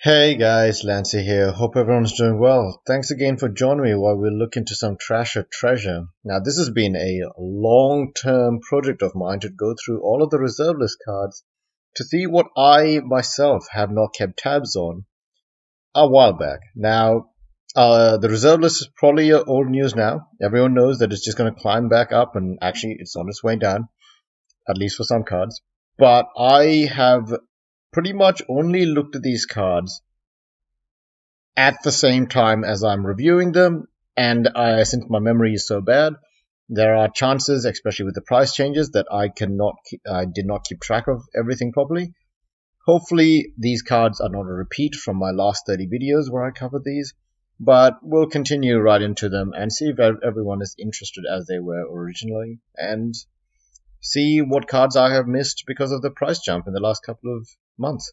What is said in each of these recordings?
Hey guys, Lancy here. Hope everyone's doing well. Thanks again for joining me while we look into some trash or treasure. Now, this has been a long-term project of mine to go through all of the reserve list cards to see what I myself have not kept tabs on a while back. Now, the reserve list is probably old news now. Everyone knows that it's just going to climb back up, and actually it's on its way down, at least for some cards. But I have pretty much only looked at these cards at the same time as I'm reviewing them, and since my memory is so bad, there are chances, especially with the price changes, that I did not keep track of everything properly. Hopefully, these cards are not a repeat from my last 30 videos where I covered these, but we'll continue right into them and see if everyone is interested as they were originally, and see what cards I have missed because of the price jump in the last couple of months.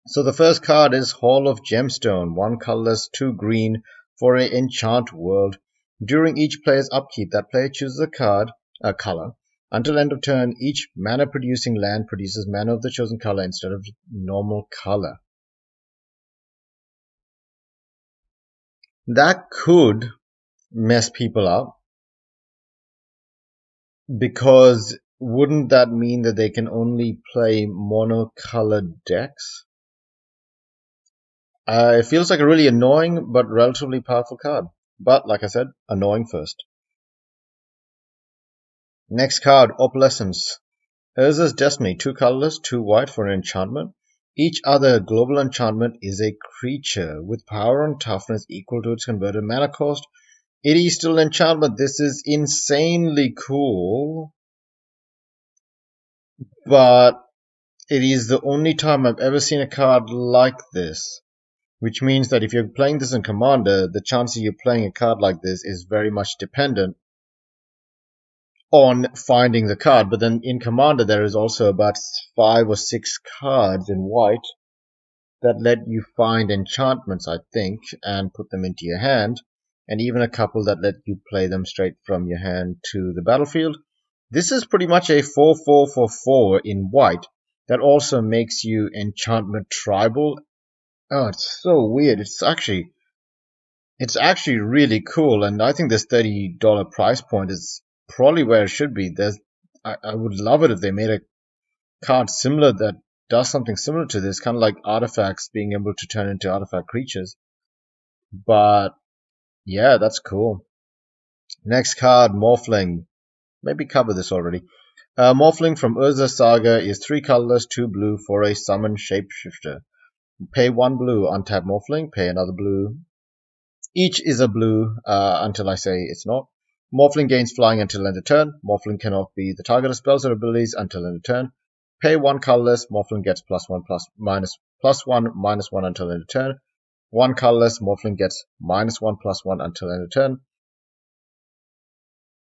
So the first card is Hall of Gemstone, 1 colorless, 2 green for an enchant world. During each player's upkeep, that player chooses a color. Until end of turn, each mana producing land produces mana of the chosen color instead of normal color. That could mess people up, because wouldn't that mean that they can only play monocolored decks? It feels like a really annoying but relatively powerful card. But, like I said, annoying first. Next card, Opalescence. Urza's Destiny, 2 colorless, 2 white for an enchantment. Each other global enchantment is a creature with power and toughness equal to its converted mana cost. It is still an enchantment. This is insanely cool. But it is the only time I've ever seen a card like this. Which means that if you're playing this in Commander, the chance of you playing a card like this is very much dependent on finding the card. But then in Commander, there is also about 5 or 6 cards in white that let you find enchantments, I think, and put them into your hand, and even a couple that let you play them straight from your hand to the battlefield. This is pretty much a 4/4 for 4 in white that also makes you enchantment tribal. Oh, it's so weird. It's actually really cool, and I think this $30 price point is probably where it should be. I would love it if they made a card similar that does something similar to this, kind of like artifacts being able to turn into artifact creatures. But yeah, that's cool. Next card, Morphling. Maybe cover this already. Morphling from Urza Saga is 3 colorless, 2 blue for a summon shapeshifter. Pay 1 blue, untap Morphling, pay another blue. Each is a blue until I say it's not. Morphling gains flying until end of turn. Morphling cannot be the target of spells or abilities until end of turn. Pay 1 colorless, Morphling gets +1 +1 -1 until end of turn. 1 colorless, Morphling gets -1 +1 until end of turn.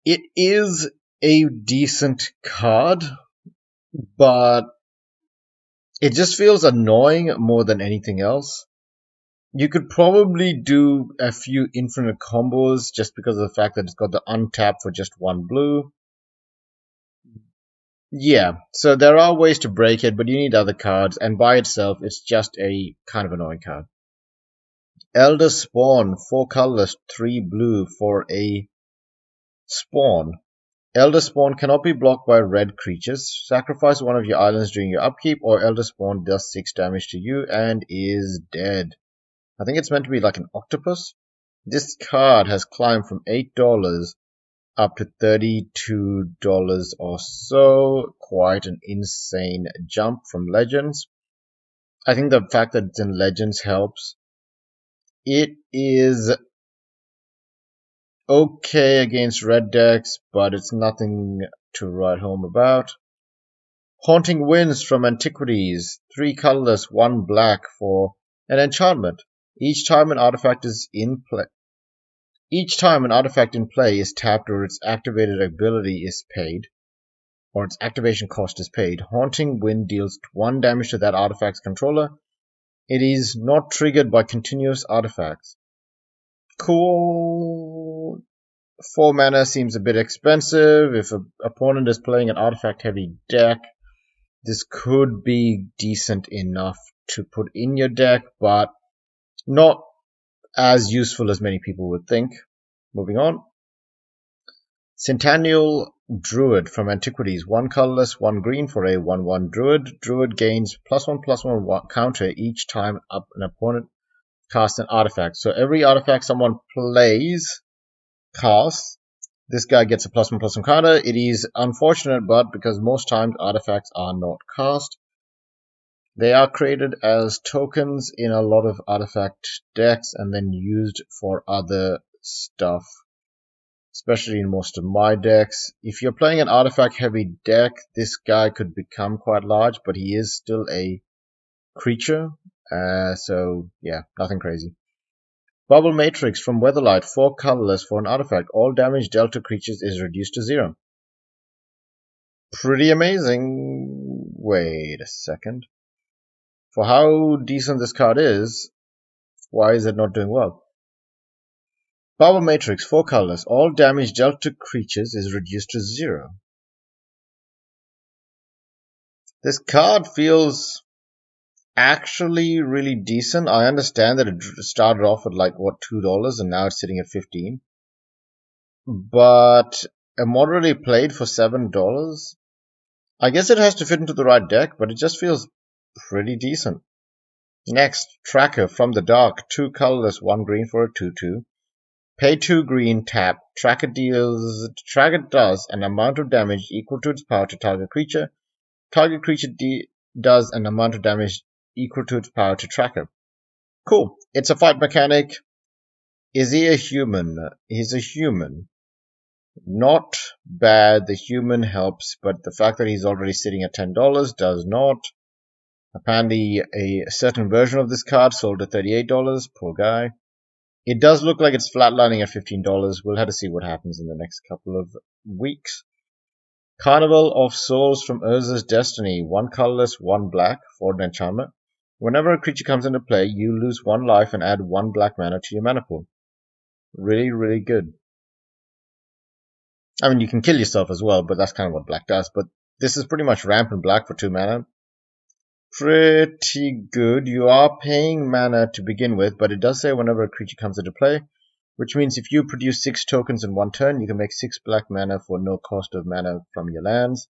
It is a decent card, but it just feels annoying more than anything else. You could probably do a few infinite combos just because of the fact that it's got the untap for just 1 blue. Yeah, so there are ways to break it, but you need other cards, and by itself, it's just a kind of annoying card. Elderspawn, 4 colorless, 3 blue for a spawn. Elderspawn cannot be blocked by red creatures. Sacrifice one of your islands during your upkeep, or Elderspawn does 6 damage to you and is dead. I think it's meant to be like an octopus. This card has climbed from $8 up to $32 or so. Quite an insane jump from Legends. I think the fact that it's in Legends helps. It is okay against red decks, but it's nothing to write home about. Haunting Winds from Antiquities, 3 colorless, 1 black for an enchantment. Each time an artifact in play is tapped or its activated ability is paid, or its activation cost is paid, Haunting Wind deals 1 damage to that artifact's controller. It is not triggered by continuous artifacts. Cool. 4 mana seems a bit expensive. If an opponent is playing an artifact heavy deck, this could be decent enough to put in your deck, but not as useful as many people would think. Moving on. Centennial Druid from Antiquities. 1 colorless, 1 green for a 1/1 Druid. Druid gains +1/+1 counter each time an opponent casts an artifact. So every artifact someone plays, casts, this guy gets a +1/+1 counter. It is unfortunate, but because most times artifacts are not cast, they are created as tokens in a lot of artifact decks and then used for other stuff. Especially in most of my decks. If you're playing an artifact heavy deck, this guy could become quite large, but he is still a creature. So yeah, nothing crazy. Bubble Matrix from Weatherlight, 4 colorless for an artifact. All damage dealt to creatures is reduced to 0. Pretty amazing. Wait a second. For how decent this card is, why is it not doing well? Bubble Matrix, 4 colors. All damage dealt to creatures is reduced to 0. This card feels actually really decent. I understand that it started off at like, what, $2 and now it's sitting at $15. But moderately played for $7. I guess it has to fit into the right deck, but it just feels pretty decent. Next, Tracker from the Dark, 2 colorless, 1 green for a 2/2. Pay 2 green, tap. Tracker does an amount of damage equal to its power to target creature. Target creature does an amount of damage equal to its power to Tracker. Cool. It's a fight mechanic. Is he a human? He's a human. Not bad. The human helps, but the fact that he's already sitting at $10 does not. Apparently, a certain version of this card sold at $38. Poor guy. It does look like it's flatlining at $15. We'll have to see what happens in the next couple of weeks. Carnival of Souls from Urza's Destiny. 1 colorless, 1 black for an enchantment. Whenever a creature comes into play, you lose 1 life and add 1 black mana to your mana pool. Really, really good. I mean, you can kill yourself as well, but that's kind of what black does. But this is pretty much rampant black for 2 mana. Pretty good. You are paying mana to begin with, but it does say whenever a creature comes into play, which means if you produce 6 tokens in 1 turn, you can make 6 black mana for no cost of mana from your lands.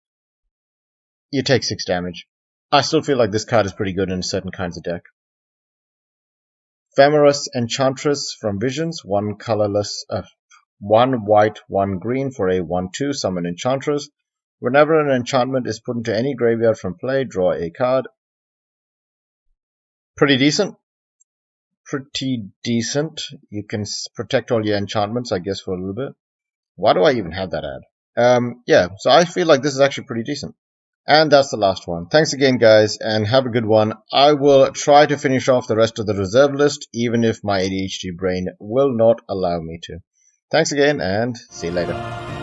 You take 6 damage. I still feel like this card is pretty good in certain kinds of deck. Ephemerous Enchantress from Visions, 1 colorless, 1 white, 1 green for a 1/2 summon Enchantress. Whenever an enchantment is put into any graveyard from play, draw a card. Pretty decent. Pretty decent. You can protect all your enchantments, I guess, for a little bit. Why do I even have that ad? Yeah, so I feel like this is actually pretty decent. And that's the last one. Thanks again, guys, and have a good one. I will try to finish off the rest of the reserve list, even if my ADHD brain will not allow me to. Thanks again, and see you later.